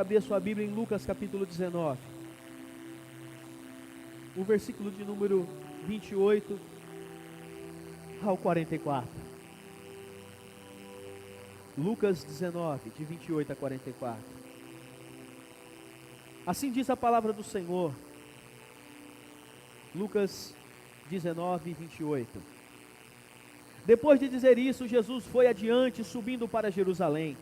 abrir a sua Bíblia em Lucas capítulo 19. O versículo de número 28 ao 44. Lucas 19, de 28 a 44. Assim diz a palavra do Senhor. Lucas 19, 28. Depois de dizer isso, Jesus foi adiante, subindo para Jerusalém.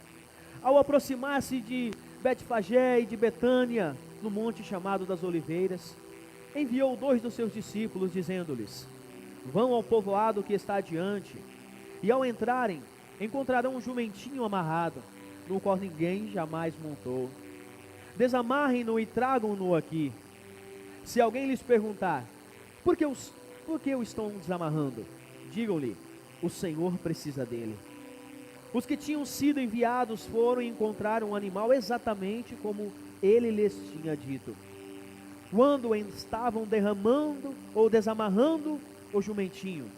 Ao aproximar-se de Betfagé e de Betânia, no monte chamado das Oliveiras, enviou 2 dos seus discípulos, dizendo-lhes: vão ao povoado que está adiante, e ao entrarem, encontrarão um jumentinho amarrado, no qual ninguém jamais montou. Desamarrem-no e tragam-no aqui. Se alguém lhes perguntar: por que o estão desamarrando? Digam-lhe: o Senhor precisa dele. Os que tinham sido enviados foram e encontraram o animal exatamente como ele lhes tinha dito. Quando estavam derramando ou desamarrando o jumentinho,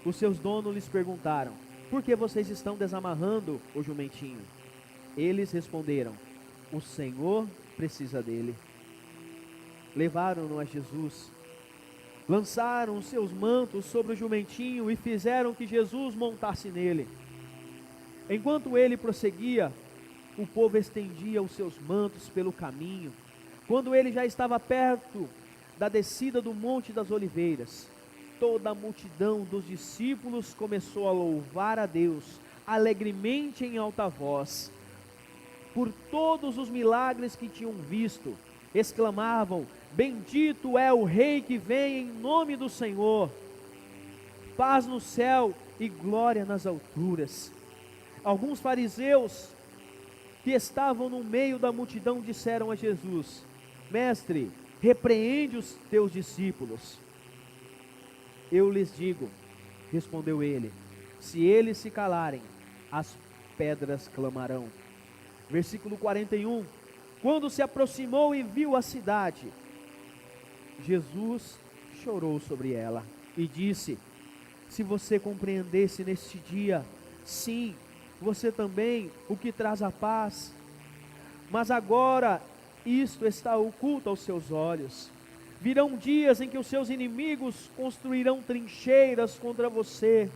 os seus donos lhes perguntaram: por que vocês estão desamarrando o jumentinho? Eles responderam: o Senhor precisa dele. Levaram-no a Jesus, lançaram os seus mantos sobre o jumentinho e fizeram que Jesus montasse nele. Enquanto ele prosseguia, o povo estendia os seus mantos pelo caminho. Quando ele já estava perto da descida do Monte das Oliveiras, toda a multidão dos discípulos começou a louvar a Deus alegremente em alta voz, por todos os milagres que tinham visto. Exclamavam: bendito é o Rei que vem em nome do Senhor, paz no céu e glória nas alturas. Alguns fariseus que estavam no meio da multidão disseram a Jesus: mestre, repreende os teus discípulos. Eu lhes digo, respondeu ele, se eles se calarem, as pedras clamarão. Versículo 41. Quando se aproximou e viu a cidade, Jesus chorou sobre ela e disse: se você compreendesse neste dia, sim, você também, o que traz a paz. Mas agora isto está oculto aos seus olhos. Virão dias em que os seus inimigos construirão trincheiras contra você,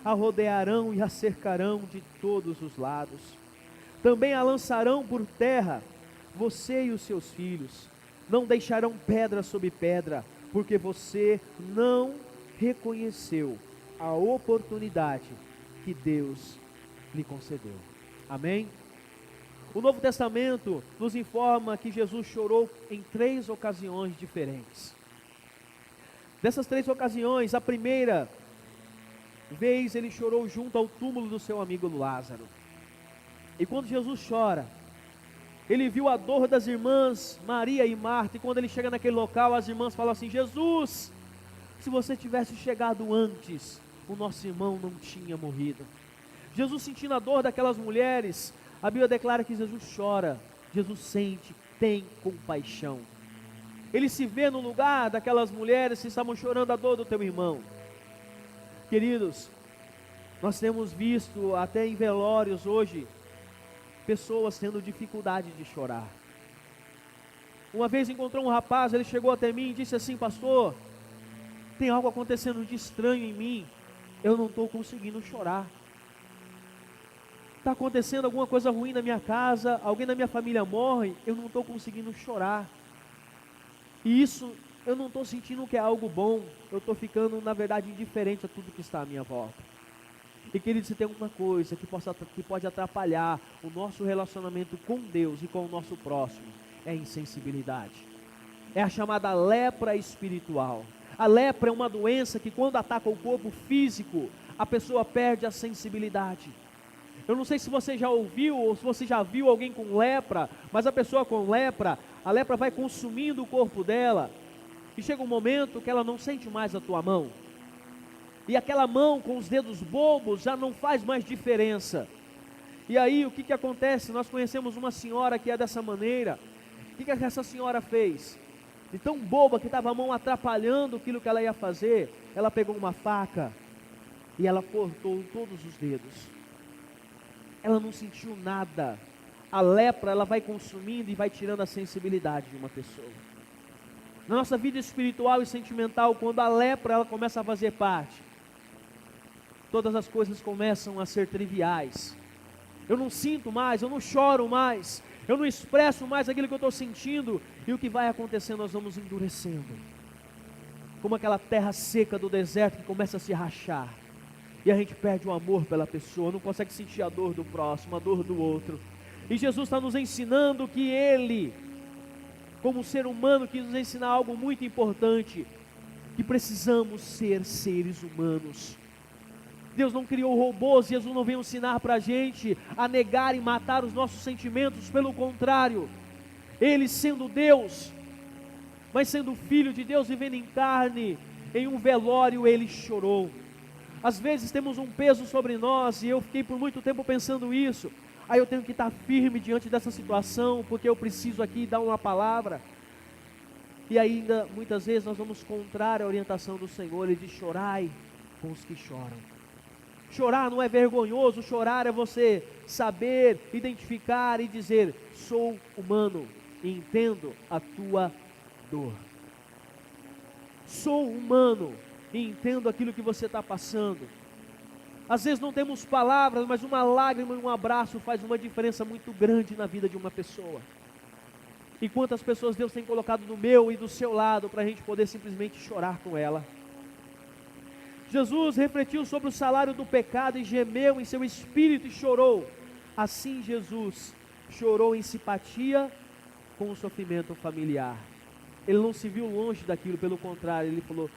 a rodearão e a cercarão de todos os lados. Também a lançarão por terra, você e os seus filhos. Não deixarão pedra sobre pedra, porque você não reconheceu a oportunidade que Deus lhe concedeu. Amém? O Novo Testamento nos informa que Jesus chorou em 3 ocasiões diferentes. Dessas 3 ocasiões, a primeira vez ele chorou junto ao túmulo do seu amigo Lázaro. E quando Jesus chora, ele viu a dor das irmãs Maria e Marta, e quando ele chega naquele local, as irmãs falam assim: Jesus, se você tivesse chegado antes, o nosso irmão não tinha morrido. Jesus, sentindo a dor daquelas mulheres, a Bíblia declara que Jesus chora, Jesus sente, tem compaixão. Ele se vê no lugar daquelas mulheres que estavam chorando a dor do teu irmão. Queridos, nós temos visto até em velórios hoje, pessoas tendo dificuldade de chorar. Uma vez encontrou um rapaz, ele chegou até mim e disse assim: pastor, tem algo acontecendo de estranho em mim, eu não estou conseguindo chorar. Está acontecendo alguma coisa ruim na minha casa, alguém da minha família morre, eu não estou conseguindo chorar. E isso, eu não estou sentindo que é algo bom, eu estou ficando, na verdade, indiferente a tudo que está à minha volta. E querido, se tem alguma coisa que pode atrapalhar o nosso relacionamento com Deus e com o nosso próximo, é a insensibilidade. É a chamada lepra espiritual. A lepra é uma doença que quando ataca o corpo físico, a pessoa perde a sensibilidade. Eu não sei se você já ouviu ou se você já viu alguém com lepra, mas a pessoa com lepra, a lepra vai consumindo o corpo dela, e chega um momento que ela não sente mais a tua mão. E aquela mão com os dedos bobos já não faz mais diferença. E aí o que acontece? Nós conhecemos uma senhora que é dessa maneira. O que essa senhora fez? De tão boba que estava a mão atrapalhando aquilo que ela ia fazer, ela pegou uma faca e ela cortou todos os dedos. Ela não sentiu nada, a lepra, ela vai consumindo e vai tirando a sensibilidade de uma pessoa. Na nossa vida espiritual e sentimental, quando a lepra ela começa a fazer parte, todas as coisas começam a ser triviais. Eu não sinto mais, eu não choro mais, eu não expresso mais aquilo que eu estou sentindo, e o que vai acontecendo, nós vamos endurecendo, como aquela terra seca do deserto que começa a se rachar, e a gente perde o amor pela pessoa, não consegue sentir a dor do próximo, a dor do outro. E Jesus está nos ensinando que Ele, como ser humano, quis nos ensinar algo muito importante, que precisamos ser seres humanos. Deus não criou robôs, Jesus não veio ensinar para a gente a negar e matar os nossos sentimentos, pelo contrário, Ele sendo Deus, mas sendo Filho de Deus, vivendo em carne, em um velório Ele chorou. Às vezes temos um peso sobre nós, e eu fiquei por muito tempo pensando isso, aí eu tenho que estar firme diante dessa situação, porque eu preciso aqui dar uma palavra, e ainda muitas vezes nós vamos contrário à orientação do Senhor. Ele diz: chorai com os que choram. Chorar não é vergonhoso, chorar é você saber, identificar e dizer: sou humano e entendo a tua dor. Sou humano e entendo aquilo que você está passando. Às vezes não temos palavras, mas uma lágrima e um abraço faz uma diferença muito grande na vida de uma pessoa. E quantas pessoas Deus tem colocado do meu e do seu lado para a gente poder simplesmente chorar com ela. Jesus refletiu sobre o salário do pecado e gemeu em seu espírito e chorou. Assim Jesus chorou em simpatia com o sofrimento familiar. Ele não se viu longe daquilo, pelo contrário, ele falou: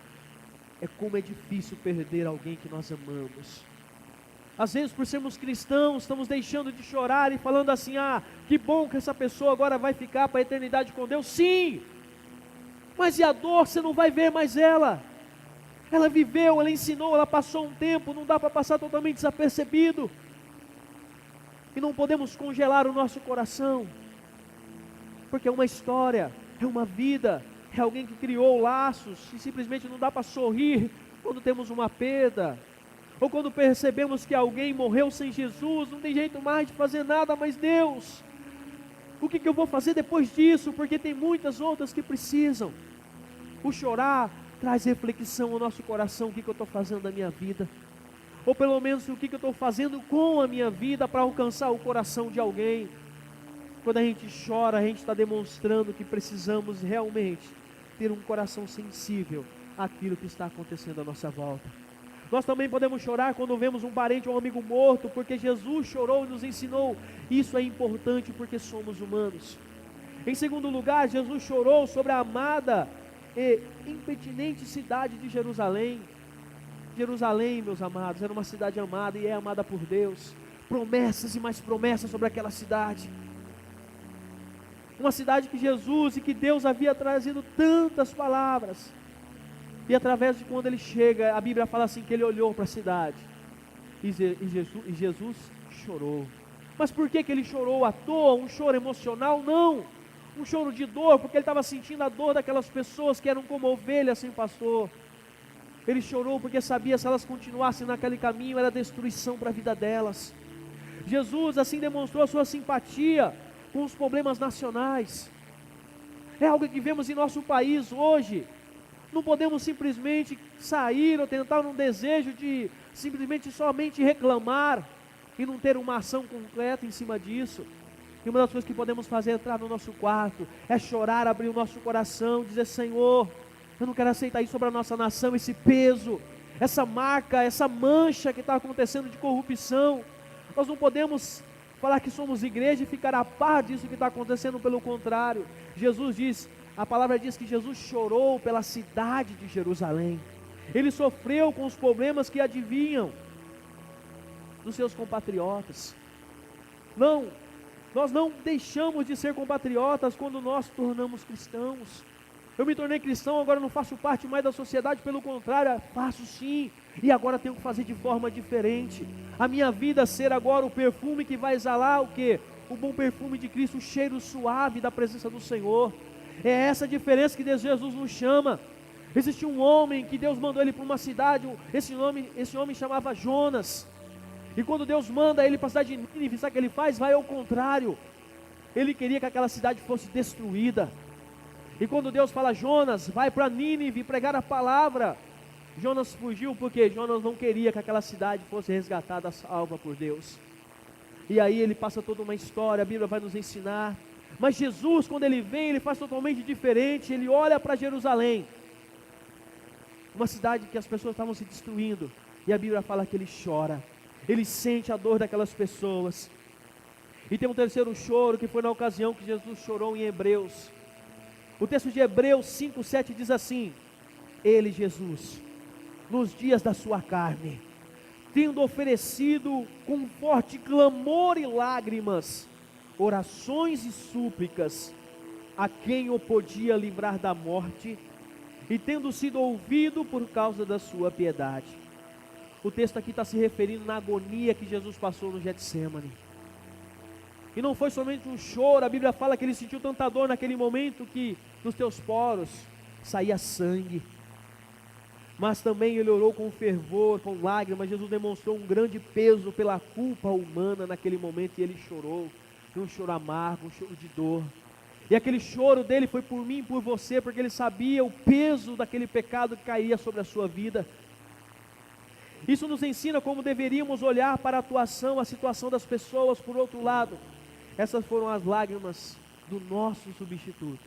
é como é difícil perder alguém que nós amamos. Às vezes, por sermos cristãos, estamos deixando de chorar e falando assim: ah, que bom que essa pessoa agora vai ficar para a eternidade com Deus. Sim, mas e a dor? Você não vai ver mais ela. Ela viveu, ela ensinou, ela passou um tempo, não dá para passar totalmente desapercebido. E não podemos congelar o nosso coração, porque é uma história, é uma vida, é alguém que criou laços, e simplesmente não dá para sorrir quando temos uma perda, ou quando percebemos que alguém morreu sem Jesus, não tem jeito mais de fazer nada. Mas Deus, o que eu vou fazer depois disso? Porque tem muitas outras que precisam. O chorar traz reflexão ao nosso coração: o que eu estou fazendo da minha vida, ou pelo menos o que eu estou fazendo com a minha vida para alcançar o coração de alguém. Quando a gente chora, a gente está demonstrando que precisamos realmente ter um coração sensível àquilo que está acontecendo à nossa volta. Nós também podemos chorar quando vemos um parente ou um amigo morto, porque Jesus chorou e nos ensinou. Isso é importante porque somos humanos. Em segundo lugar, Jesus chorou sobre a amada e impertinente cidade de Jerusalém. Jerusalém, meus amados, era uma cidade amada e é amada por Deus. Promessas e mais promessas sobre aquela cidade. Uma cidade que Jesus e que Deus havia trazido tantas palavras. E através de quando ele chega, a Bíblia fala assim que ele olhou para a cidade e Jesus chorou. Mas por que ele chorou à toa? Um choro emocional? Não. Um choro de dor, porque ele estava sentindo a dor daquelas pessoas que eram como ovelhas sem pastor. Ele chorou porque sabia, se elas continuassem naquele caminho, era destruição para a vida delas. Jesus assim demonstrou a sua simpatia com os problemas nacionais. É algo que vemos em nosso país hoje. Não podemos simplesmente sair ou tentar num desejo de simplesmente somente reclamar e não ter uma ação concreta em cima disso. E uma das coisas que podemos fazer é entrar no nosso quarto, é chorar, abrir o nosso coração, dizer: Senhor, eu não quero aceitar isso sobre a nossa nação, esse peso, essa marca, essa mancha que está acontecendo de corrupção. Nós não podemos falar que somos igreja e ficar a par disso que está acontecendo. Pelo contrário, Jesus diz, a palavra diz que Jesus chorou pela cidade de Jerusalém. Ele sofreu com os problemas que advinham dos seus compatriotas. Não, nós não deixamos de ser compatriotas quando nós tornamos cristãos. Eu me tornei cristão, agora não faço parte mais da sociedade, pelo contrário, faço sim, e agora tenho que fazer de forma diferente. A minha vida ser agora o perfume que vai exalar o quê? O bom perfume de Cristo, o cheiro suave da presença do Senhor. É essa diferença que Jesus nos chama. Existia um homem que Deus mandou ele para uma cidade, esse homem chamava Jonas. E quando Deus manda ele para a cidade de Nínive, sabe o que ele faz? Vai ao contrário. Ele queria que aquela cidade fosse destruída. E quando Deus fala: Jonas, vai para Nínive pregar a palavra, Jonas fugiu porque Jonas não queria que aquela cidade fosse resgatada, salva por Deus. E aí ele passa toda uma história, a Bíblia vai nos ensinar. Mas Jesus, quando ele vem, ele faz totalmente diferente. Ele olha para Jerusalém, uma cidade que as pessoas estavam se destruindo, e a Bíblia fala que ele chora, ele sente a dor daquelas pessoas. E tem um terceiro choro, que foi na ocasião que Jesus chorou em Hebreus. O texto de Hebreus 5:7 diz assim: ele, Jesus, nos dias da sua carne, tendo oferecido com forte clamor e lágrimas, orações e súplicas, a quem o podia livrar da morte, e tendo sido ouvido por causa da sua piedade. O texto aqui está se referindo na agonia que Jesus passou no Getsemane. E não foi somente um choro, a Bíblia fala que ele sentiu tanta dor naquele momento que dos teus poros saía sangue. Mas também ele orou com fervor, com lágrimas. Jesus demonstrou um grande peso pela culpa humana naquele momento, e ele chorou, um choro amargo, um choro de dor. E aquele choro dele foi por mim e por você, porque ele sabia o peso daquele pecado que caía sobre a sua vida. Isso nos ensina como deveríamos olhar para a atuação, a situação das pessoas. Por outro lado, essas foram as lágrimas do nosso substituto,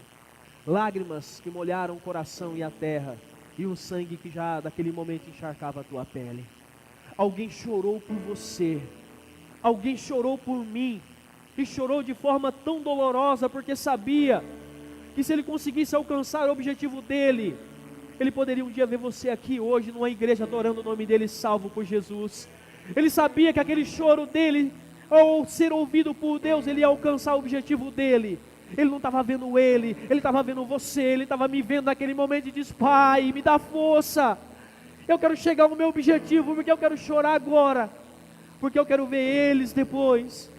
lágrimas que molharam o coração e a terra, e o sangue que já daquele momento encharcava a tua pele. Alguém chorou por você, alguém chorou por mim, e chorou de forma tão dolorosa, porque sabia que se ele conseguisse alcançar o objetivo dele, ele poderia um dia ver você aqui hoje, numa igreja, adorando o nome dele, salvo por Jesus. Ele sabia que aquele choro dele, ao ser ouvido por Deus, ele ia alcançar o objetivo dele. Ele não estava vendo ele estava vendo você, ele estava me vendo naquele momento e diz: Pai, me dá força, eu quero chegar ao meu objetivo, porque eu quero chorar agora, porque eu quero ver eles depois,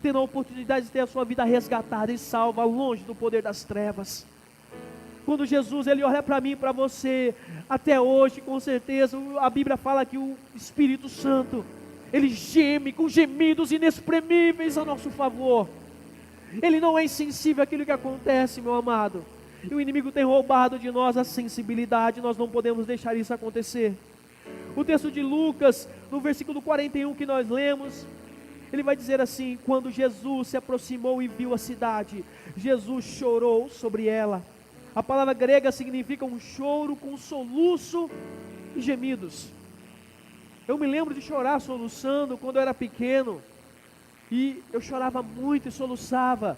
tendo a oportunidade de ter a sua vida resgatada e salva, longe do poder das trevas. Quando Jesus, ele olha para mim e para você, até hoje, com certeza, a Bíblia fala que o Espírito Santo, ele geme com gemidos inexprimíveis a nosso favor. Ele não é insensível àquilo que acontece, meu amado. E o inimigo tem roubado de nós a sensibilidade, nós não podemos deixar isso acontecer. O texto de Lucas, no versículo 41 que nós lemos, ele vai dizer assim: quando Jesus se aproximou e viu a cidade, Jesus chorou sobre ela. A palavra grega significa um choro com soluço e gemidos. Eu me lembro de chorar soluçando quando eu era pequeno, e eu chorava muito e soluçava,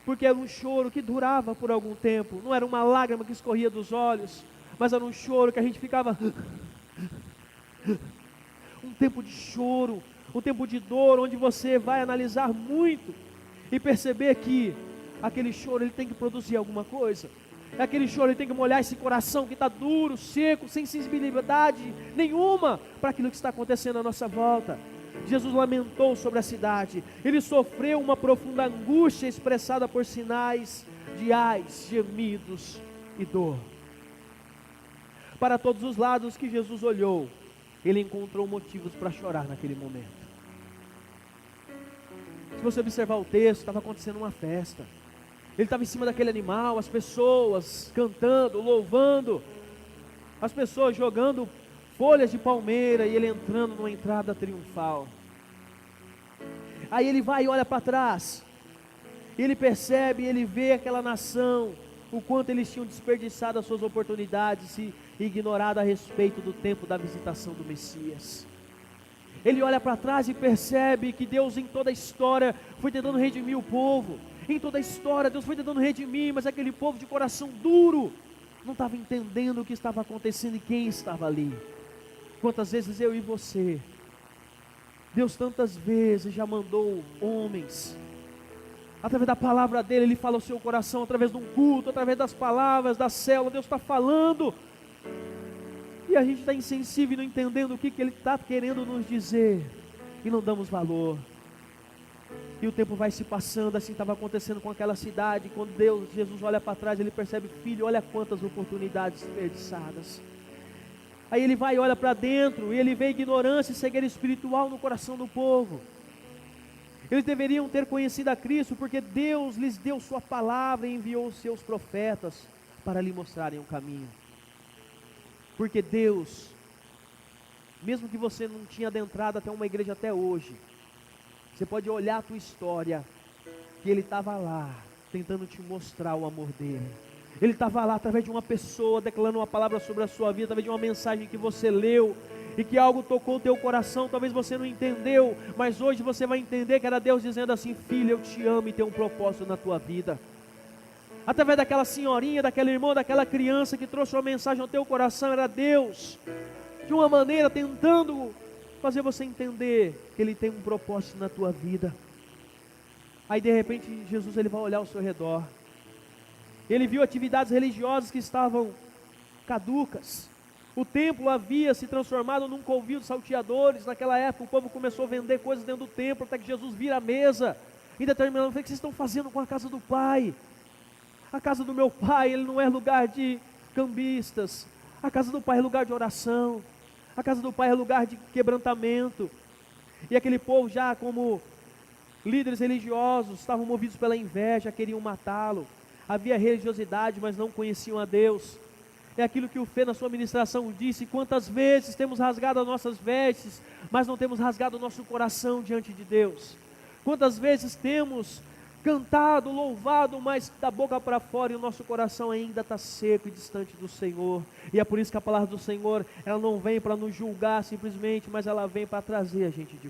porque era um choro que durava por algum tempo, não era uma lágrima que escorria dos olhos, mas era um choro que a gente ficava um tempo de choro, um tempo de dor, onde você vai analisar muito e perceber que aquele choro ele tem que produzir alguma coisa. Aquele choro ele tem que molhar esse coração que está duro, seco, sem sensibilidade nenhuma para aquilo que está acontecendo à nossa volta. Jesus lamentou sobre a cidade, ele sofreu uma profunda angústia expressada por sinais de ais, gemidos e dor. Para todos os lados que Jesus olhou, ele encontrou motivos para chorar naquele momento. Se você observar o texto, estava acontecendo uma festa. Ele estava em cima daquele animal, as pessoas cantando, louvando, as pessoas jogando folhas de palmeira, e ele entrando numa entrada triunfal. Aí ele vai e olha para trás, e ele percebe, ele vê aquela nação, o quanto eles tinham desperdiçado as suas oportunidades e ignorado a respeito do tempo da visitação do Messias. Ele olha para trás e percebe que Deus em toda a história foi tentando redimir o povo. Em toda a história Deus foi tentando redimir, mas aquele povo de coração duro não estava entendendo o que estava acontecendo e quem estava ali. Quantas vezes eu e você, Deus tantas vezes já mandou homens, através da palavra dele, ele fala ao seu coração, através de um culto, através das palavras, da célula, Deus está falando, e a gente está insensível e não entendendo o que ele está querendo nos dizer, e não damos valor. E o tempo vai se passando, assim estava acontecendo com aquela cidade. Quando Jesus olha para trás, ele percebe: filho, olha quantas oportunidades desperdiçadas. Aí ele vai e olha para dentro, e ele vê ignorância e cegueira espiritual no coração do povo. Eles deveriam ter conhecido a Cristo, porque Deus lhes deu sua palavra e enviou os seus profetas para lhe mostrarem o caminho. Porque Deus, mesmo que você não tinha adentrado até uma igreja até hoje, você pode olhar a tua história, que Ele estava lá, tentando te mostrar o amor dEle. Ele estava lá através de uma pessoa, declarando uma palavra sobre a sua vida, através de uma mensagem que você leu, e que algo tocou o teu coração. Talvez você não entendeu, mas hoje você vai entender que era Deus dizendo assim: filho, eu te amo e tenho um propósito na tua vida. Através daquela senhorinha, daquele irmão, daquela criança que trouxe uma mensagem ao teu coração, era Deus, de uma maneira tentando fazer você entender que Ele tem um propósito na tua vida. Aí de repente Jesus, Ele vai olhar ao seu redor. Ele viu atividades religiosas que estavam caducas. O templo havia se transformado num covil de salteadores. Naquela época o povo começou a vender coisas dentro do templo, até que Jesus vira a mesa, em determinado momento: o que vocês estão fazendo com a casa do Pai? A casa do meu Pai, Ele não é lugar de cambistas. A casa do Pai é lugar de oração. A casa do Pai é lugar de quebrantamento. E aquele povo, já como líderes religiosos, estavam movidos pela inveja, queriam matá-lo. Havia religiosidade, mas não conheciam a Deus. É aquilo que o Fê na sua ministração disse: quantas vezes temos rasgado as nossas vestes, mas não temos rasgado o nosso coração diante de Deus. Quantas vezes temos cantado, louvado, mas da boca para fora, e o nosso coração ainda está seco e distante do Senhor. E é por isso que a palavra do Senhor, ela não vem para nos julgar simplesmente, mas ela vem para trazer a gente de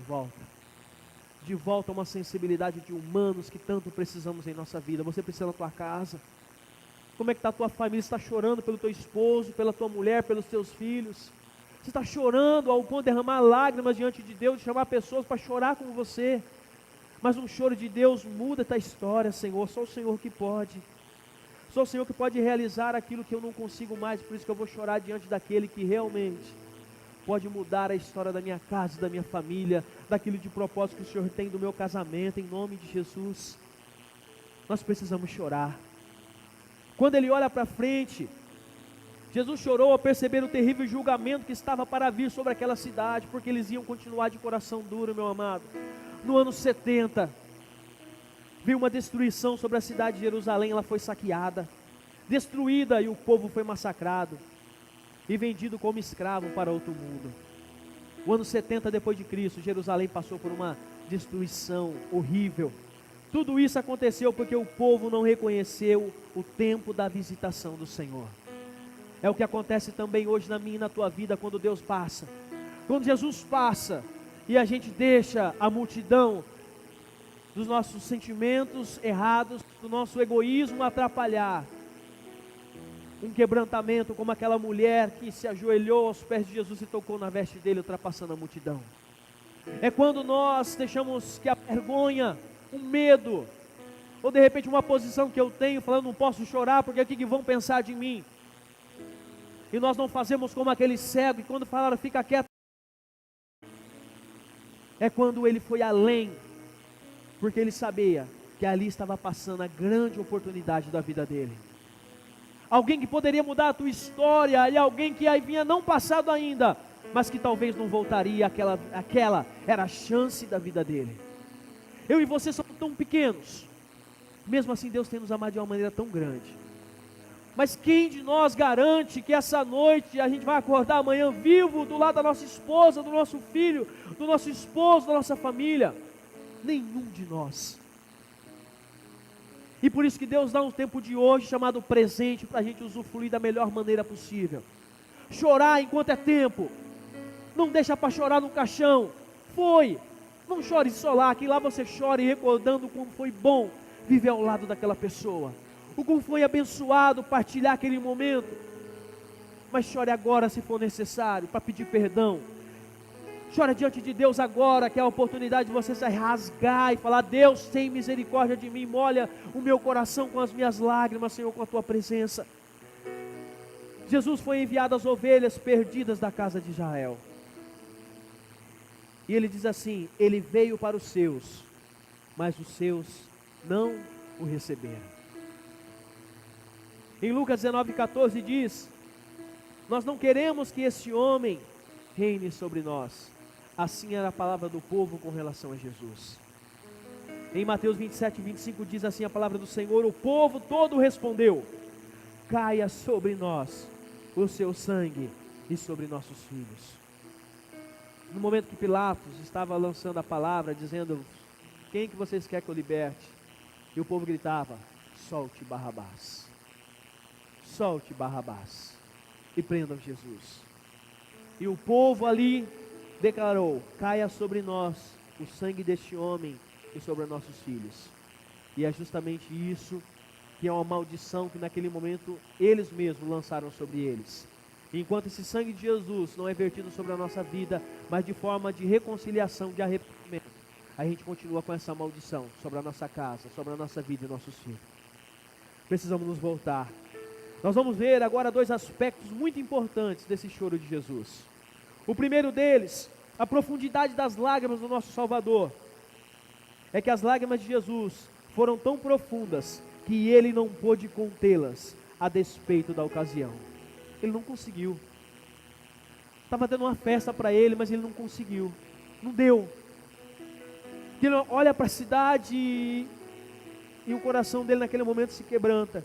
volta a uma sensibilidade de humanos que tanto precisamos em nossa vida. Você precisa na tua casa. Como é que está a tua família? Você está chorando pelo teu esposo, pela tua mulher, pelos teus filhos? Você está chorando ao ponto de derramar lágrimas diante de Deus, de chamar pessoas para chorar com você? Mas um choro de Deus muda essa história, Senhor. Só o Senhor que pode. Só o Senhor que pode realizar aquilo que eu não consigo mais. Por isso que eu vou chorar diante daquele que realmente pode mudar a história da minha casa, da minha família, daquilo de propósito que o Senhor tem do meu casamento, em nome de Jesus. Nós precisamos chorar. Quando ele olha para frente, Jesus chorou ao perceber o terrível julgamento que estava para vir sobre aquela cidade, porque eles iam continuar de coração duro, meu amado. No ano 70, veio uma destruição sobre a cidade de Jerusalém. Ela foi saqueada, destruída, e o povo foi massacrado e vendido como escravo para outro mundo. O ano 70 depois de Cristo, Jerusalém passou por uma destruição horrível. Tudo isso aconteceu porque o povo não reconheceu o tempo da visitação do Senhor. É o que acontece também hoje na minha e na tua vida, quando Deus passa. Quando Jesus passa e a gente deixa a multidão dos nossos sentimentos errados, do nosso egoísmo atrapalhar um quebrantamento, como aquela mulher que se ajoelhou aos pés de Jesus e tocou na veste dele, ultrapassando a multidão. É quando nós deixamos que a vergonha, o medo, ou de repente uma posição que eu tenho, falando: não posso chorar porque o que vão pensar de mim? E nós não fazemos como aquele cego, e quando falaram fica quieto, é quando ele foi além, porque ele sabia que ali estava passando a grande oportunidade da vida dele. Alguém que poderia mudar a tua história, e alguém que havia não passado ainda, mas que talvez não voltaria. Aquela era a chance da vida dele. Eu e você somos tão pequenos, mesmo assim Deus tem nos amado de uma maneira tão grande. Mas quem de nós garante que essa noite a gente vai acordar amanhã vivo do lado da nossa esposa, do nosso filho, do nosso esposo, da nossa família? Nenhum de nós. E por isso que Deus dá um tempo de hoje chamado presente, para a gente usufruir da melhor maneira possível. Chorar enquanto é tempo. Não deixa para chorar no caixão. Não chore só lá, que lá você chore recordando como foi bom viver ao lado daquela pessoa, o como foi abençoado partilhar aquele momento. Mas chore agora se for necessário, para pedir perdão. Chora diante de Deus agora, que é a oportunidade de você se rasgar e falar: Deus, tem misericórdia de mim, molha o meu coração com as minhas lágrimas, Senhor, com a tua presença. Jesus foi enviado às ovelhas perdidas da casa de Israel. E ele diz assim: ele veio para os seus, mas os seus não o receberam. Em Lucas 19,14 diz: nós não queremos que esse homem reine sobre nós. Assim era a palavra do povo com relação a Jesus. Em Mateus 27, 25 diz assim a palavra do Senhor: o povo todo respondeu: caia sobre nós o seu sangue e sobre nossos filhos. No momento que Pilatos estava lançando a palavra, dizendo: quem que vocês querem que eu liberte? E o povo gritava: solte Barrabás, solte Barrabás, e prendam Jesus. E o povo ali declarou: caia sobre nós o sangue deste homem e sobre nossos filhos. E é justamente isso que é uma maldição que naquele momento eles mesmos lançaram sobre eles. Enquanto esse sangue de Jesus não é vertido sobre a nossa vida, mas de forma de reconciliação, de arrependimento, a gente continua com essa maldição sobre a nossa casa, sobre a nossa vida e nossos filhos. Precisamos nos voltar. Nós vamos ver agora dois aspectos muito importantes desse choro de Jesus. O primeiro deles, a profundidade das lágrimas do nosso Salvador. É que as lágrimas de Jesus foram tão profundas que ele não pôde contê-las a despeito da ocasião. Ele não conseguiu. Estava dando uma festa para ele, mas ele não conseguiu. Não deu. Ele olha para a cidade e o coração dele naquele momento se quebranta.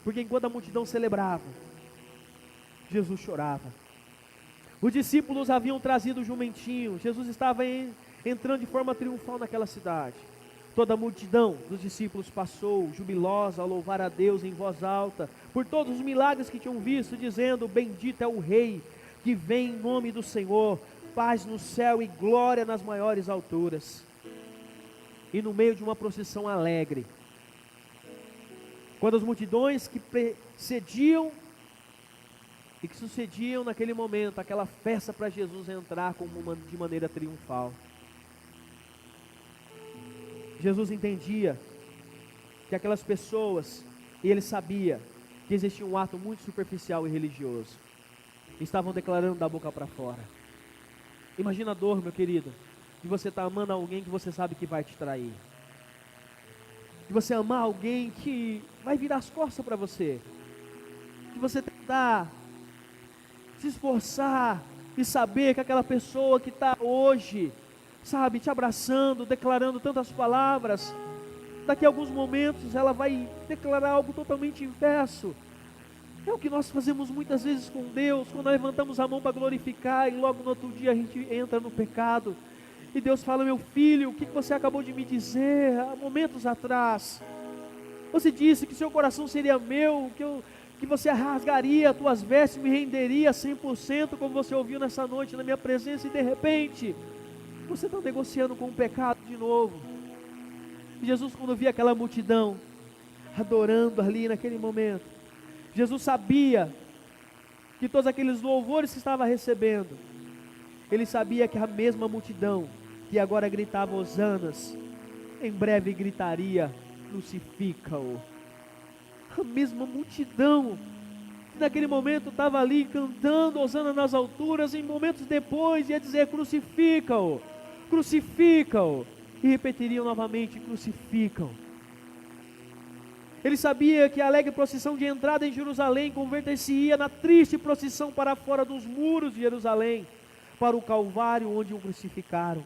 Porque enquanto a multidão celebrava, Jesus chorava. Os discípulos haviam trazido o jumentinho. Jesus estava entrando de forma triunfal naquela cidade. Toda a multidão dos discípulos passou, jubilosa, a louvar a Deus em voz alta, por todos os milagres que tinham visto, dizendo: bendito é o Rei, que vem em nome do Senhor, paz no céu e glória nas maiores alturas. E no meio de uma procissão alegre, quando as multidões que precediam e que sucediam naquele momento, aquela festa para Jesus entrar de maneira triunfal, Jesus entendia que aquelas pessoas, e ele sabia que existia um ato muito superficial e religioso, estavam declarando da boca para fora. Imagina a dor, meu querido, de você estar amando alguém que você sabe que vai te trair, de você amar alguém que vai virar as costas para você, de você tentar se esforçar e saber que aquela pessoa que está hoje, sabe, te abraçando, declarando tantas palavras, daqui a alguns momentos ela vai declarar algo totalmente inverso. É o que nós fazemos muitas vezes com Deus, quando levantamos a mão para glorificar e logo no outro dia a gente entra no pecado, e Deus fala: meu filho, o que você acabou de me dizer há momentos atrás? Você disse que seu coração seria meu, que você rasgaria as tuas vestes, me renderia 100%, como você ouviu nessa noite na minha presença, e de repente você está negociando com o pecado de novo. E Jesus, quando via aquela multidão adorando ali naquele momento, Jesus sabia que todos aqueles louvores que estava recebendo, ele sabia que a mesma multidão que agora gritava hosanas, em breve gritaria: crucifica-o. A mesma multidão que naquele momento estava ali cantando hosana nas alturas, em momentos depois ia dizer: crucifica-o, crucifica-o, e repetiriam novamente: crucificam. Ele sabia que a alegre procissão de entrada em Jerusalém converter-se-ia na triste procissão para fora dos muros de Jerusalém, para o Calvário onde o crucificaram.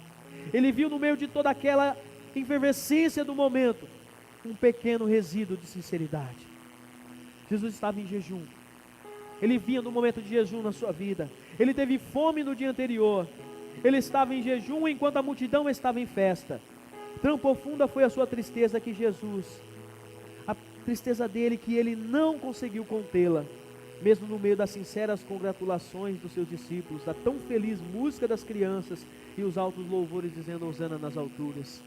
Ele viu no meio de toda aquela efervescência do momento um pequeno resíduo de sinceridade. Jesus estava em jejum. Ele vinha no momento de jejum na sua vida. Ele teve fome no dia anterior. Ele estava em jejum enquanto a multidão estava em festa. Tão profunda foi a sua tristeza que Jesus, a tristeza dele, que ele não conseguiu contê-la, mesmo no meio das sinceras congratulações dos seus discípulos, da tão feliz música das crianças e os altos louvores dizendo hosana nas alturas.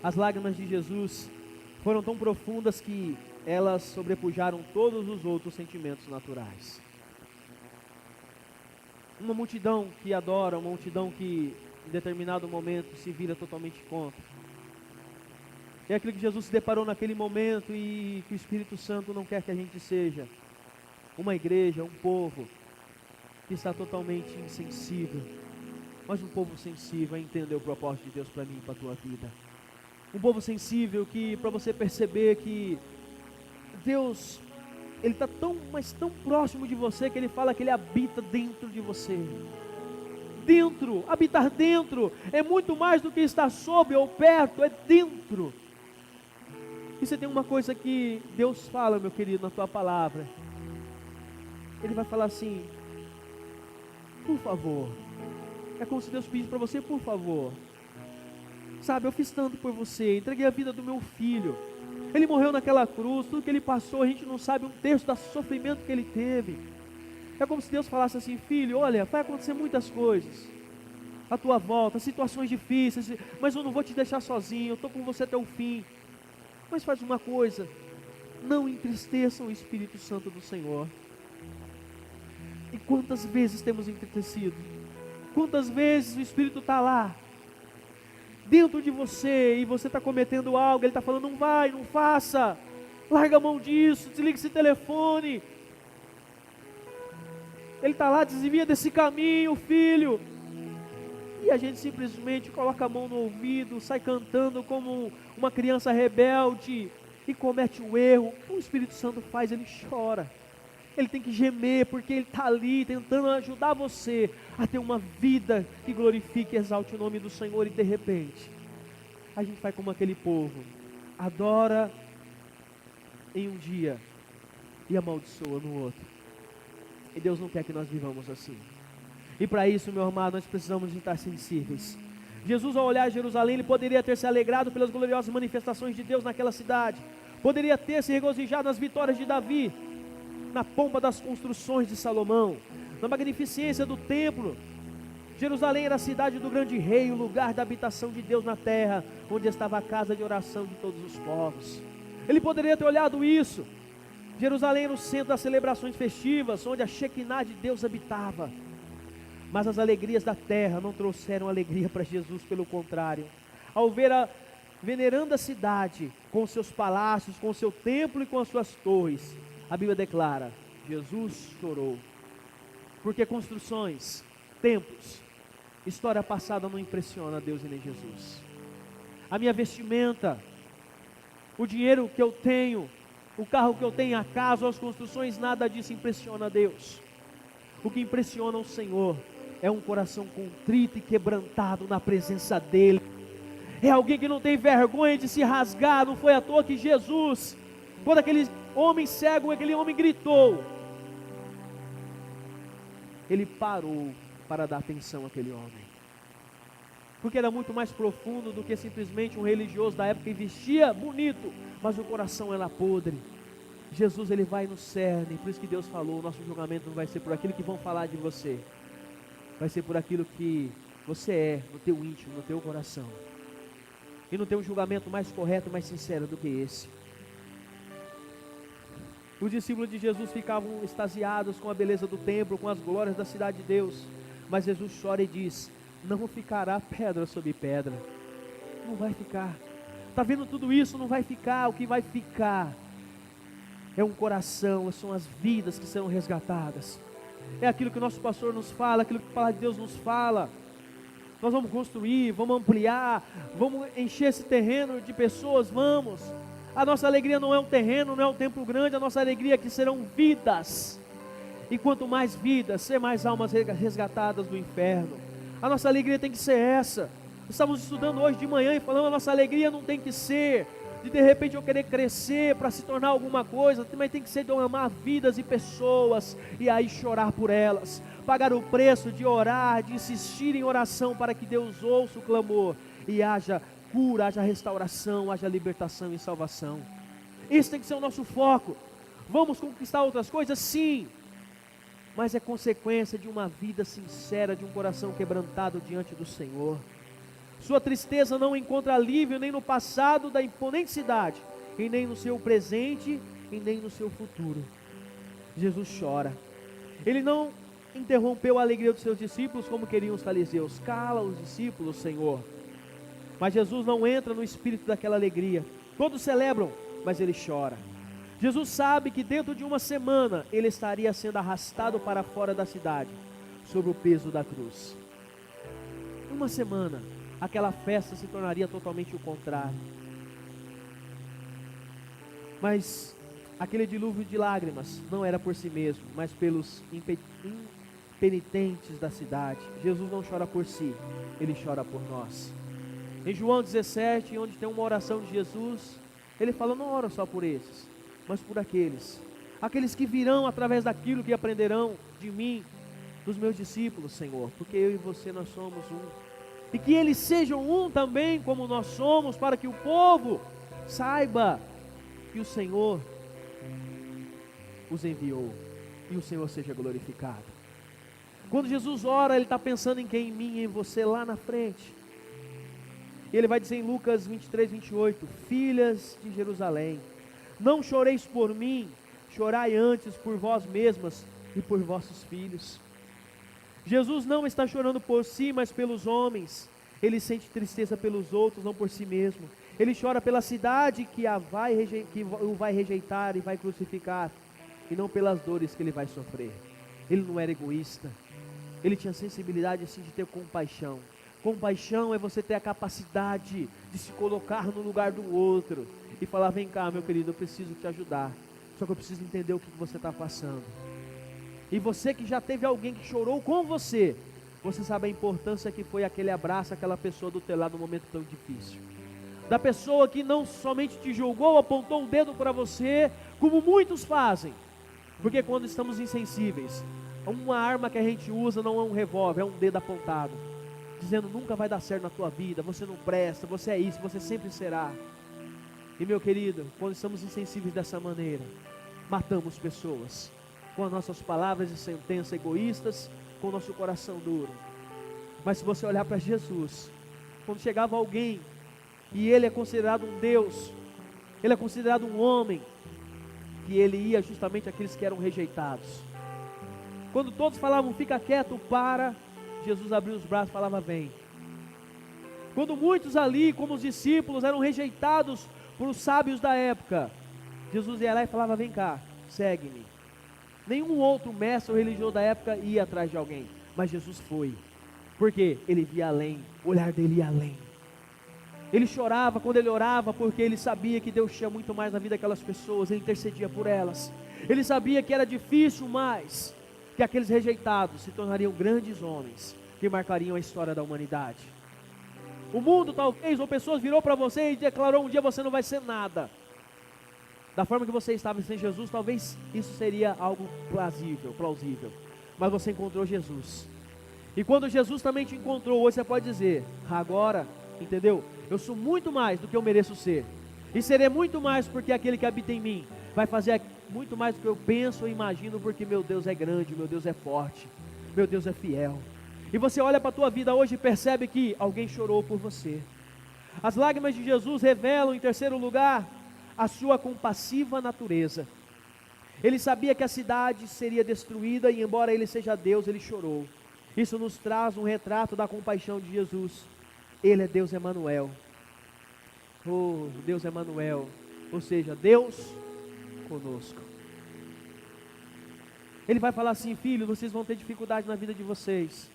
As lágrimas de Jesus foram tão profundas que elas sobrepujaram todos os outros sentimentos naturais. Uma multidão que adora, uma multidão que em determinado momento se vira totalmente contra. É aquilo que Jesus se deparou naquele momento e que o Espírito Santo não quer que a gente seja. Uma igreja, um povo que está totalmente insensível, mas um povo sensível a entender o propósito de Deus para mim e para a tua vida. Um povo sensível que, para você perceber que Deus, Ele está tão, mas tão próximo de você, que Ele fala que Ele habita dentro de você. dentro. Habitar dentro é muito mais do que estar sob ou perto, é dentro. E você tem uma coisa que Deus fala, meu querido, na tua palavra. Ele vai falar assim: por favor. É como se Deus pedisse para você: por favor. Sabe, eu fiz tanto por você, entreguei a vida do meu filho. Ele morreu naquela cruz, tudo que ele passou, a gente não sabe um terço do sofrimento que ele teve. É como se Deus falasse assim: filho, olha, vai acontecer muitas coisas à tua volta, situações difíceis, mas eu não vou te deixar sozinho, eu estou com você até o fim. Mas faz uma coisa, não entristeçam o Espírito Santo do Senhor. E quantas vezes temos entristecido? Quantas vezes o Espírito está lá, dentro de você, e você está cometendo algo, ele está falando: não vai, não faça, larga a mão disso, desliga esse telefone. Ele está lá: desvia desse caminho, filho. E a gente simplesmente coloca a mão no ouvido, sai cantando como uma criança rebelde e comete um erro. O Espírito Santo faz? Ele chora. Ele tem que gemer, porque ele está ali tentando ajudar você a ter uma vida que glorifique e exalte o nome do Senhor. E de repente, a gente vai como aquele povo, adora em um dia e amaldiçoa no outro. E Deus não quer que nós vivamos assim. E para isso, meu amado, nós precisamos de estar sensíveis. Jesus, ao olhar Jerusalém, ele poderia ter se alegrado pelas gloriosas manifestações de Deus naquela cidade, poderia ter se regozijado nas vitórias de Davi, na pompa das construções de Salomão, na magnificência do templo. Jerusalém era a cidade do grande rei, o lugar da habitação de Deus na terra, onde estava a casa de oração de todos os povos. Ele poderia ter olhado isso. Jerusalém era o centro das celebrações festivas, onde a Shekinah de Deus habitava. Mas as alegrias da terra não trouxeram alegria para Jesus, pelo contrário. Ao ver a veneranda cidade, com seus palácios, com seu templo e com as suas torres, a Bíblia declara: Jesus chorou. Porque construções, templos, história passada não impressiona a Deus e nem Jesus. A minha vestimenta, o dinheiro que eu tenho, o carro que eu tenho, a casa, as construções, nada disso impressiona a Deus. O que impressiona o Senhor é um coração contrito e quebrantado na presença dEle. É alguém que não tem vergonha de se rasgar. Não foi à toa que Jesus, quando aquele homem cego, aquele homem gritou, ele parou para dar atenção àquele homem, porque era muito mais profundo do que simplesmente um religioso da época que vestia bonito, mas o coração era podre. Jesus, ele vai no cerne. Por isso que Deus falou: o nosso julgamento não vai ser por aquilo que vão falar de você, vai ser por aquilo que você é, no teu íntimo, no teu coração. E não tem um julgamento mais correto, mais sincero do que esse. Os discípulos de Jesus ficavam extasiados com a beleza do templo, com as glórias da cidade de Deus. Mas Jesus chora e diz: não ficará pedra sobre pedra. Não vai ficar. Está vendo tudo isso? Não vai ficar. O que vai ficar é um coração, são as vidas que serão resgatadas. É aquilo que o nosso pastor nos fala, aquilo que a palavra de Deus nos fala. Nós vamos construir, vamos ampliar, vamos encher esse terreno de pessoas, vamos. A nossa alegria não é um terreno, não é um templo grande, a nossa alegria é que serão vidas. E quanto mais vidas, ser mais almas resgatadas do inferno. A nossa alegria tem que ser essa. Estamos estudando hoje de manhã e falando: a nossa alegria não tem que ser de repente eu querer crescer para se tornar alguma coisa, mas tem que ser de eu amar vidas e pessoas, e aí chorar por elas, pagar o preço de orar, de insistir em oração para que Deus ouça o clamor, e haja cura, haja restauração, haja libertação e salvação. Esse tem que ser o nosso foco. Vamos conquistar outras coisas? Sim, mas é consequência de uma vida sincera, de um coração quebrantado diante do Senhor. Sua tristeza não encontra alívio nem no passado da imponente cidade, e nem no seu presente, e nem no seu futuro. Jesus chora. Ele não interrompeu a alegria dos seus discípulos como queriam os fariseus. Cala os discípulos, Senhor. Mas Jesus não entra no espírito daquela alegria. Todos celebram, mas ele chora. Jesus sabe que dentro de uma semana ele estaria sendo arrastado para fora da cidade, sob o peso da cruz. Uma semana, aquela festa se tornaria totalmente o contrário. Mas aquele dilúvio de lágrimas não era por si mesmo, mas pelos penitentes da cidade. Jesus não chora por si, Ele chora por nós. Em João 17, onde tem uma oração de Jesus, Ele fala: não ora só por esses, mas por aqueles que virão através daquilo que aprenderão de mim, dos meus discípulos, Senhor, porque eu e você, nós somos um, e que eles sejam um também como nós somos, para que o povo saiba que o Senhor os enviou, e o Senhor seja glorificado. Quando Jesus ora, Ele está pensando em quem? Em mim e em você lá na frente. E Ele vai dizer em Lucas 23, 28, filhas de Jerusalém, não choreis por mim, chorai antes por vós mesmas e por vossos filhos. Jesus não está chorando por si, mas pelos homens. Ele sente tristeza pelos outros, não por si mesmo. Ele chora pela cidade que o vai rejeitar e vai crucificar, e não pelas dores que ele vai sofrer. Ele não era egoísta. Ele tinha sensibilidade assim de ter compaixão. Compaixão é você ter a capacidade de se colocar no lugar do outro e falar: vem cá, meu querido, eu preciso te ajudar, só que eu preciso entender o que você está passando. E você que já teve alguém que chorou com você, você sabe a importância que foi aquele abraço, aquela pessoa do teu lado num momento tão difícil. Da pessoa que não somente te julgou, apontou um dedo para você, como muitos fazem. Porque quando estamos insensíveis, uma arma que a gente usa não é um revólver, é um dedo apontado, dizendo: nunca vai dar certo na tua vida, você não presta, você é isso, você sempre será. E meu querido, quando estamos insensíveis dessa maneira, matamos pessoas com as nossas palavras de sentença egoístas, com o nosso coração duro. Mas se você olhar para Jesus, quando chegava alguém, e ele é considerado um Deus, ele é considerado um homem, que ele ia justamente àqueles que eram rejeitados. Quando todos falavam: fica quieto, para, Jesus abriu os braços e falava: vem. Quando muitos ali, como os discípulos, eram rejeitados por os sábios da época, Jesus ia lá e falava: vem cá, segue-me. Nenhum outro mestre ou religioso da época ia atrás de alguém, mas Jesus foi, porque ele via além, o olhar dele ia além. Ele chorava quando ele orava, porque ele sabia que Deus tinha muito mais na vida daquelas pessoas, ele intercedia por elas. Ele sabia que era difícil, mas que aqueles rejeitados se tornariam grandes homens, que marcariam a história da humanidade. O mundo talvez, ou pessoas virou para você e declarou: um dia você não vai ser nada. Da forma que você estava sem Jesus, talvez isso seria algo plausível. Mas você encontrou Jesus. E quando Jesus também te encontrou, hoje você pode dizer: agora, entendeu? Eu sou muito mais do que eu mereço ser. E serei muito mais, porque aquele que habita em mim vai fazer muito mais do que eu penso ou imagino, porque meu Deus é grande, meu Deus é forte, meu Deus é fiel. E você olha para a tua vida hoje e percebe que alguém chorou por você. As lágrimas de Jesus revelam, em terceiro lugar, a sua compassiva natureza. Ele sabia que a cidade seria destruída, e embora ele seja Deus, ele chorou. Isso nos traz um retrato da compaixão de Jesus. Ele é Deus Emanuel. Oh, Deus Emanuel, ou seja, Deus conosco. Ele vai falar assim: filho, vocês vão ter dificuldade na vida de vocês,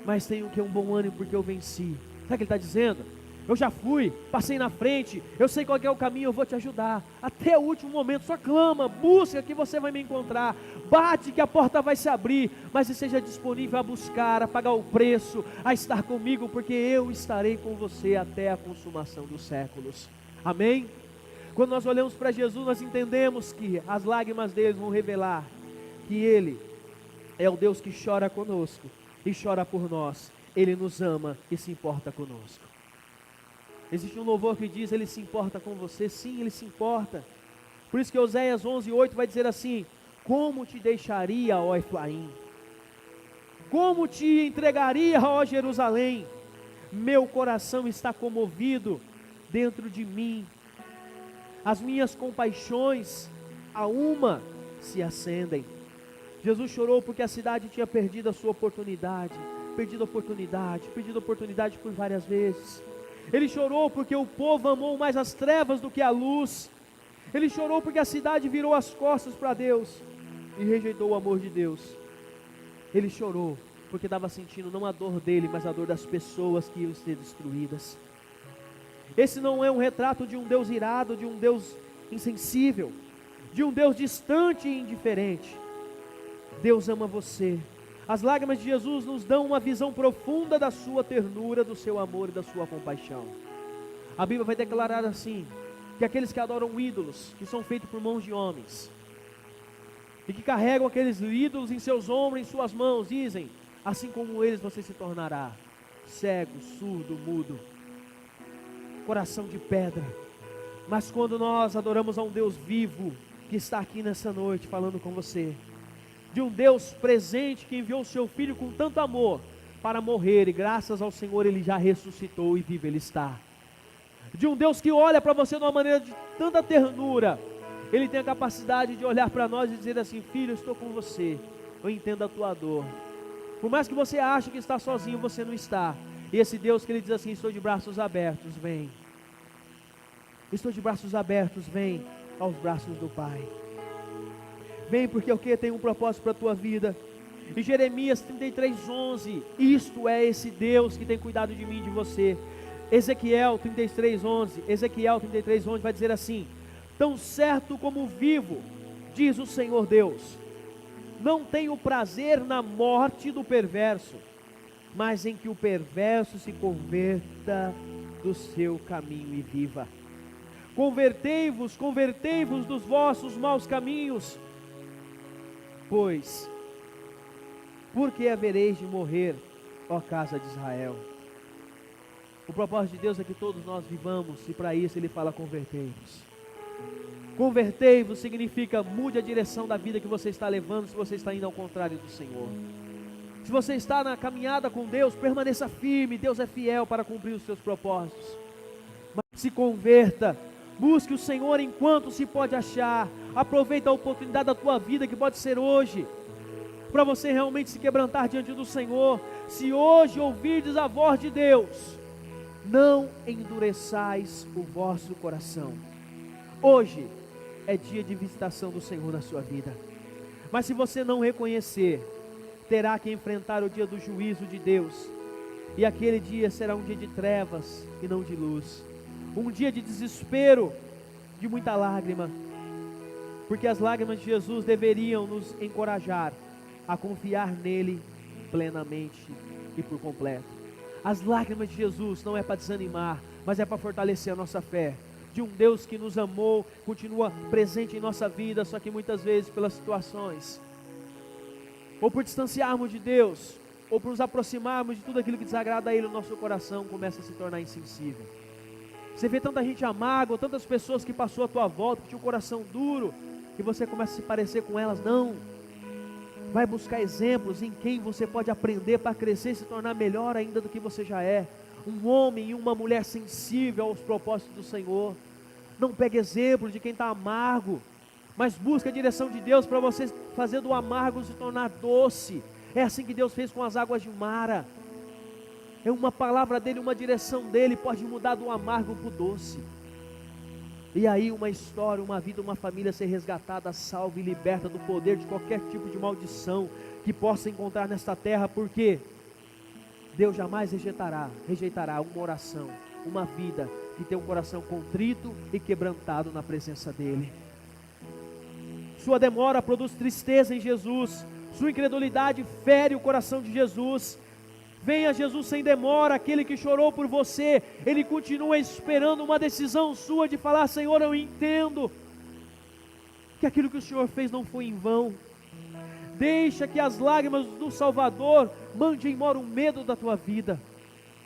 mas tenham que um bom ânimo, porque eu venci. Sabe o que ele está dizendo? Eu já fui, passei na frente, eu sei qual é o caminho, eu vou te ajudar, até o último momento. Só clama, busca que você vai me encontrar, bate que a porta vai se abrir, mas esteja disponível a buscar, a pagar o preço, a estar comigo, porque eu estarei com você até a consumação dos séculos. Amém? Quando nós olhamos para Jesus, nós entendemos que as lágrimas dele vão revelar que Ele é o Deus que chora conosco e chora por nós. Ele nos ama e se importa conosco. Existe um louvor que diz: Ele se importa com você. Sim, Ele se importa. Por isso que Oséias 11:8 vai dizer assim: como te deixaria, ó Efraim? Como te entregaria, ó Jerusalém? Meu coração está comovido dentro de mim. As minhas compaixões a uma se acendem. Jesus chorou porque a cidade tinha perdido a sua oportunidade. Perdido a oportunidade por várias vezes. Ele chorou porque o povo amou mais as trevas do que a luz. Ele chorou porque a cidade virou as costas para Deus e rejeitou o amor de Deus. Ele chorou porque estava sentindo não a dor dele, mas a dor das pessoas que iam ser destruídas. Esse não é um retrato de um Deus irado, de um Deus insensível, de um Deus distante e indiferente. Deus ama você. As lágrimas de Jesus nos dão uma visão profunda da sua ternura, do seu amor e da sua compaixão. A Bíblia vai declarar assim, que aqueles que adoram ídolos, que são feitos por mãos de homens, e que carregam aqueles ídolos em seus ombros, em suas mãos, dizem, assim como eles você se tornará, cego, surdo, mudo, coração de pedra. Mas quando nós adoramos a um Deus vivo, que está aqui nessa noite falando com você, de um Deus presente que enviou o seu Filho com tanto amor para morrer, e graças ao Senhor Ele já ressuscitou e vivo Ele está. De um Deus que olha para você de uma maneira de tanta ternura, Ele tem a capacidade de olhar para nós e dizer assim: filho, eu estou com você, eu entendo a tua dor. Por mais que você ache que está sozinho, você não está. E esse Deus que Ele diz assim: estou de braços abertos, vem. Estou de braços abertos, vem aos braços do Pai. Vem, porque o que tem um propósito para a tua vida. Em Jeremias 33:11, isto é esse Deus que tem cuidado de mim e de você. Ezequiel 33:11 vai dizer assim: tão certo como vivo, diz o Senhor Deus, não tenho prazer na morte do perverso, mas em que o perverso se converta do seu caminho e viva. Convertei-vos dos vossos maus caminhos, pois, porque havereis de morrer, ó casa de Israel? O propósito de Deus é que todos nós vivamos, e para isso Ele fala: convertei-vos. Convertei-vos significa mude a direção da vida que você está levando, se você está indo ao contrário do Senhor. Se você está na caminhada com Deus, permaneça firme, Deus é fiel para cumprir os seus propósitos. Mas se converta, busque o Senhor enquanto se pode achar, aproveita a oportunidade da tua vida, que pode ser hoje, para você realmente se quebrantar diante do Senhor. Se hoje ouvirdes a voz de Deus, não endureçais o vosso coração. Hoje é dia de visitação do Senhor na sua vida. Mas se você não reconhecer, terá que enfrentar o dia do juízo de Deus. E aquele dia será um dia de trevas e não de luz. Um dia de desespero, de muita lágrima. Porque as lágrimas de Jesus deveriam nos encorajar a confiar nele plenamente e por completo. As lágrimas de Jesus não é para desanimar, mas é para fortalecer a nossa fé. De um Deus que nos amou, continua presente em nossa vida, só que muitas vezes pelas situações, ou por distanciarmos de Deus, ou por nos aproximarmos de tudo aquilo que desagrada a Ele, o nosso coração começa a se tornar insensível. Você vê tanta gente amarga, ou tantas pessoas que passou à tua volta, que tinha um coração duro, que você começa a se parecer com elas. Não, vai buscar exemplos em quem você pode aprender para crescer e se tornar melhor ainda do que você já é. Um homem e uma mulher sensível aos propósitos do Senhor. Não pegue exemplo de quem está amargo, mas busque a direção de Deus para você fazer do amargo se tornar doce. É assim que Deus fez com as águas de Mara. É uma palavra dele, uma direção dele pode mudar do amargo para o doce. E aí uma história, uma vida, uma família ser resgatada, salva e liberta do poder de qualquer tipo de maldição que possa encontrar nesta terra, porque Deus jamais rejeitará uma oração, uma vida que tem um coração contrito e quebrantado na presença dele. Sua demora produz tristeza em Jesus, sua incredulidade fere o coração de Jesus. Venha Jesus sem demora, aquele que chorou por você, Ele continua esperando uma decisão sua de falar: Senhor, eu entendo que aquilo que o Senhor fez não foi em vão. Deixa que as lágrimas do Salvador mandem embora o medo da tua vida.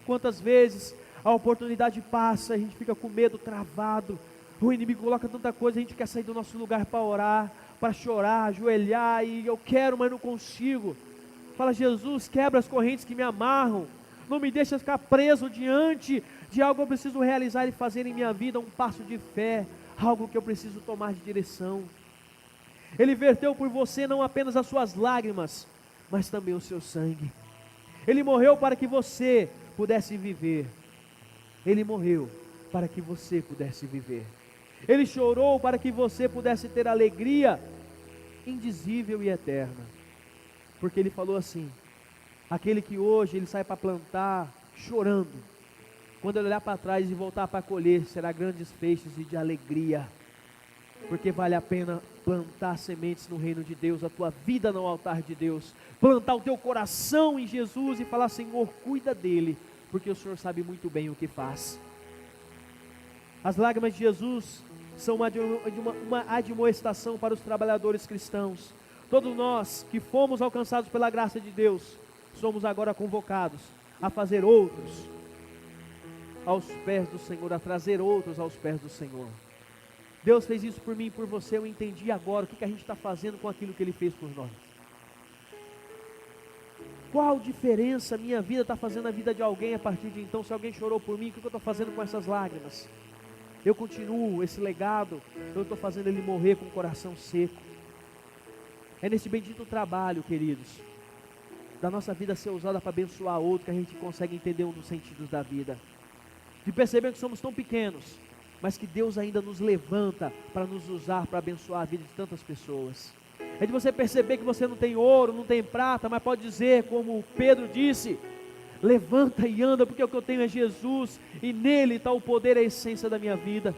Quantas vezes a oportunidade passa, a gente fica com medo travado, o inimigo coloca tanta coisa, a gente quer sair do nosso lugar para orar, para chorar, ajoelhar, e eu quero, mas não consigo. Fala: Jesus, quebra as correntes que me amarram, não me deixa ficar preso diante de algo que eu preciso realizar e fazer em minha vida, um passo de fé, algo que eu preciso tomar de direção. Ele verteu por você não apenas as suas lágrimas, mas também o seu sangue. Ele morreu para que você pudesse viver. Ele morreu para que você pudesse viver. Ele chorou para que você pudesse ter alegria indizível e eterna. Porque Ele falou assim: aquele que hoje ele sai para plantar chorando, quando ele olhar para trás e voltar para colher, será grandes feixes e de alegria. porque vale a pena plantar sementes no reino de Deus, a tua vida no altar de Deus, plantar o teu coração em Jesus e falar: Senhor, cuida dele, porque o Senhor sabe muito bem o que faz. As lágrimas de Jesus são uma admoestação para os trabalhadores cristãos. Todos nós que fomos alcançados pela graça de Deus, somos agora convocados a fazer outros aos pés do Senhor, a trazer outros aos pés do Senhor. Deus fez isso por mim e por você. Eu entendi agora o que a gente está fazendo com aquilo que Ele fez por nós. Qual diferença minha vida está fazendo na vida de alguém a partir de então? Se alguém chorou por mim, o que eu estou fazendo com essas lágrimas? Eu continuo esse legado, eu estou fazendo ele morrer com o coração seco. É nesse bendito trabalho, queridos, da nossa vida ser usada para abençoar outro, que a gente consegue entender um dos sentidos da vida. De perceber que somos tão pequenos, mas que Deus ainda nos levanta para nos usar, para abençoar a vida de tantas pessoas. É de você perceber que você não tem ouro, não tem prata, mas pode dizer, como Pedro disse: levanta e anda, porque o que eu tenho é Jesus, e nele está o poder e a essência da minha vida.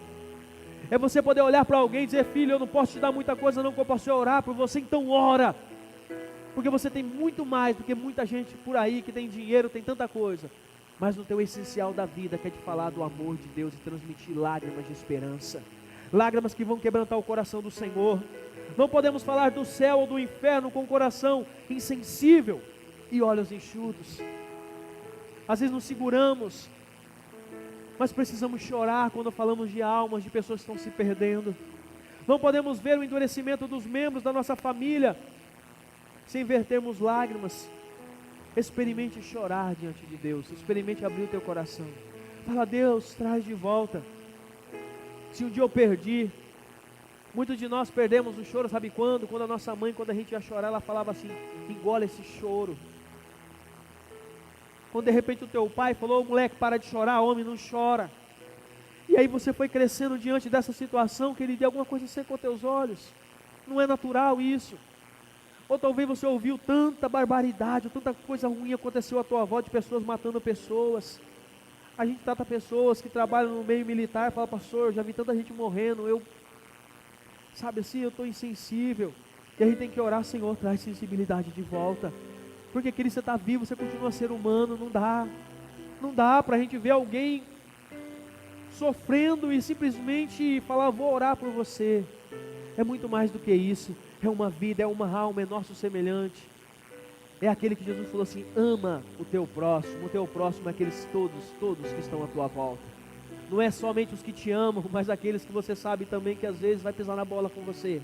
É você poder olhar para alguém e dizer: filho, eu não posso te dar muita coisa não, que eu posso orar por você, então ora, porque você tem muito mais do que muita gente por aí que tem dinheiro, tem tanta coisa, mas no teu essencial da vida, que é de falar do amor de Deus e transmitir lágrimas de esperança, lágrimas que vão quebrantar o coração do Senhor. Não podemos falar do céu ou do inferno com o coração insensível e olhos enxutos. Às vezes nos seguramos, mas precisamos chorar quando falamos de almas, de pessoas que estão se perdendo. Não podemos ver o endurecimento dos membros da nossa família sem vertermos lágrimas. Experimente chorar diante de Deus, experimente abrir o teu coração. Fala: Deus, traz de volta. Se um dia eu perdi, muitos de nós perdemos o choro, sabe quando? Quando a nossa mãe, quando a gente ia chorar, ela falava assim: engole esse choro. Quando de repente o teu pai falou: moleque, para de chorar, homem não chora. E aí você foi crescendo diante dessa situação, que ele deu alguma coisa secou teus olhos. Não é natural isso. Ou talvez você ouviu tanta barbaridade, tanta coisa ruim aconteceu à tua volta, de pessoas matando pessoas. A gente trata pessoas que trabalham no meio militar, fala: pastor, eu já vi tanta gente morrendo, sabe assim, eu estou insensível. E a gente tem que orar: Senhor, traz sensibilidade de volta. Porque, querido, você está vivo, você continua a ser humano, não dá para a gente ver alguém sofrendo e simplesmente falar: vou orar por você. É muito mais do que isso. É uma vida, é uma alma, é nosso semelhante. É aquele que Jesus falou assim: ama o teu próximo é aqueles todos que estão à tua volta. Não é somente os que te amam, mas aqueles que você sabe também que às vezes vai pisar na bola com você.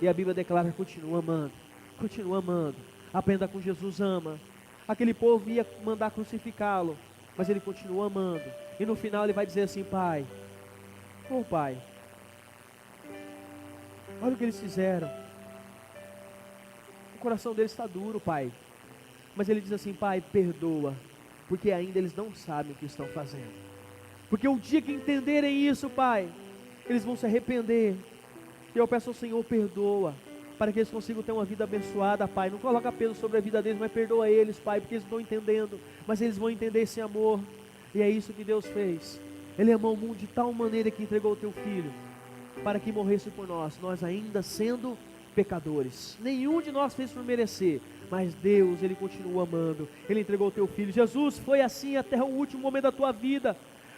E a Bíblia declara: continua amando. Aprenda com Jesus, ama. Aquele povo ia mandar crucificá-lo, mas ele continua amando. E no final ele vai dizer assim: Pai, Pai, olha o que eles fizeram. O coração deles está duro, Pai. Mas ele diz assim: Pai, perdoa, porque ainda eles não sabem o que estão fazendo. Porque o dia que entenderem isso, Pai, eles vão se arrepender. E eu peço ao Senhor: perdoa, para que eles consigam ter uma vida abençoada, Pai. Não coloca peso sobre a vida deles, mas perdoa eles, Pai, porque eles não estão entendendo, mas eles vão entender esse amor. E é isso que Deus fez. Ele amou o mundo de tal maneira que entregou o teu Filho, para que morresse por nós ainda sendo pecadores. Nenhum de nós fez por merecer, mas Deus, Ele continua amando. Ele entregou o teu Filho. Jesus foi assim até o último momento da tua vida.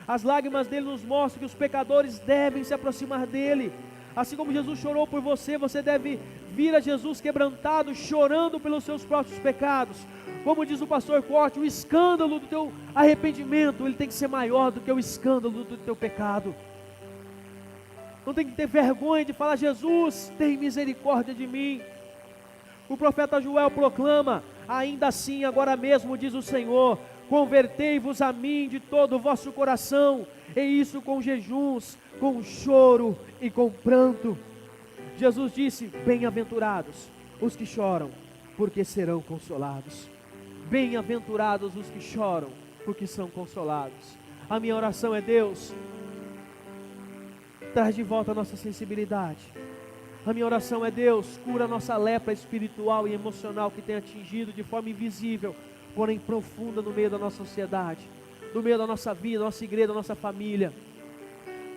As lágrimas dele nos mostram que os pecadores devem se aproximar dele. Assim como Jesus chorou por você, você deve vir a Jesus quebrantado, chorando pelos seus próprios pecados. Como diz o pastor Corte, o escândalo do teu arrependimento, ele tem que ser maior do que o escândalo do teu pecado. Não tem que ter vergonha de falar: Jesus, tem misericórdia de mim. O profeta Joel proclama: ainda assim, agora mesmo, diz o Senhor, convertei-vos a mim de todo o vosso coração, e isso com jejuns, com choro e com pranto. Jesus disse: bem-aventurados os que choram, porque serão consolados. Bem-aventurados os que choram, porque são consolados. A minha oração é: Deus, traz de volta a nossa sensibilidade. A minha oração é: Deus, cura a nossa lepra espiritual e emocional que tem atingido de forma invisível, porém profunda, no meio da nossa sociedade, no meio da nossa vida, da nossa igreja, da nossa família.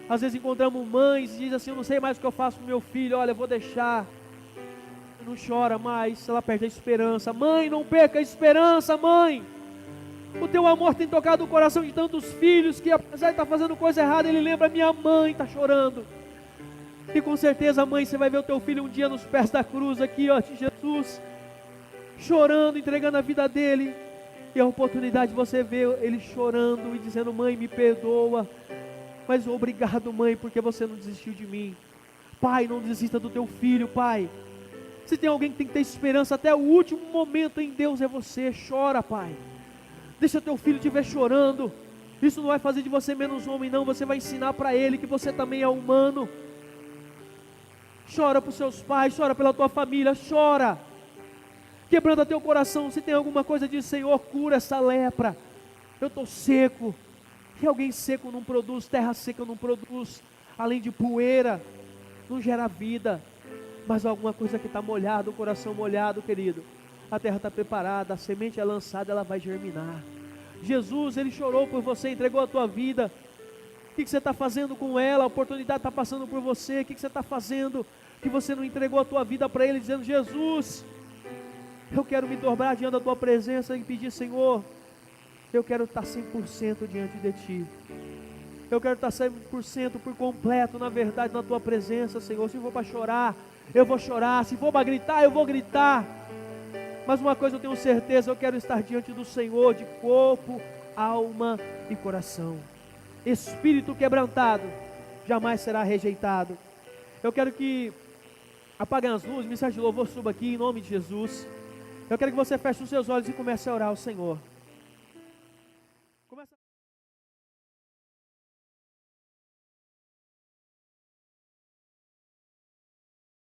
Às vezes encontramos mães e dizem assim: eu não sei mais o que eu faço com meu filho, olha, eu vou deixar. Não chora mais, ela perde a esperança. Mãe, não perca a esperança, mãe. O teu amor tem tocado o coração de tantos filhos que, apesar de estar fazendo coisa errada, ele lembra: minha mãe está chorando. E com certeza, mãe, você vai ver o teu filho um dia nos pés da cruz aqui, ó, de Jesus, chorando, entregando a vida dele. E a oportunidade de você ver ele chorando e dizendo: mãe, me perdoa, mas obrigado, mãe, porque você não desistiu de mim. Pai, não desista do teu filho, pai. Se tem alguém que tem que ter esperança até o último momento em Deus, é você. Chora, pai. Deixa teu filho te ver chorando. Isso não vai fazer de você menos homem, não. Você vai ensinar para ele que você também é humano. Chora para os seus pais, chora pela tua família, chora. Quebrando teu coração. Se tem alguma coisa, diz: Senhor, cura essa lepra. Eu estou seco. E alguém seco não produz, terra seca não produz. Além de poeira, não gera vida. Mas alguma coisa que está molhada, o coração molhado, querido, a terra está preparada, a semente é lançada, ela vai germinar. Jesus, ele chorou por você, entregou a tua vida. O que você está fazendo com ela? A oportunidade está passando por você. O que você está fazendo que você não entregou a tua vida para ele, dizendo: Jesus, eu quero me dobrar diante da tua presença e pedir: Senhor, eu quero estar 100% diante de ti. Eu quero estar 100% por completo, na verdade, na tua presença, Senhor. Se for para chorar, eu vou chorar. Se for para gritar, eu vou gritar. Mas uma coisa eu tenho certeza: eu quero estar diante do Senhor de corpo, alma e coração. Espírito quebrantado jamais será rejeitado. Eu quero que apaguem as luzes, mensagem de louvor suba aqui em nome de Jesus. Eu quero que você feche os seus olhos e comece a orar ao Senhor.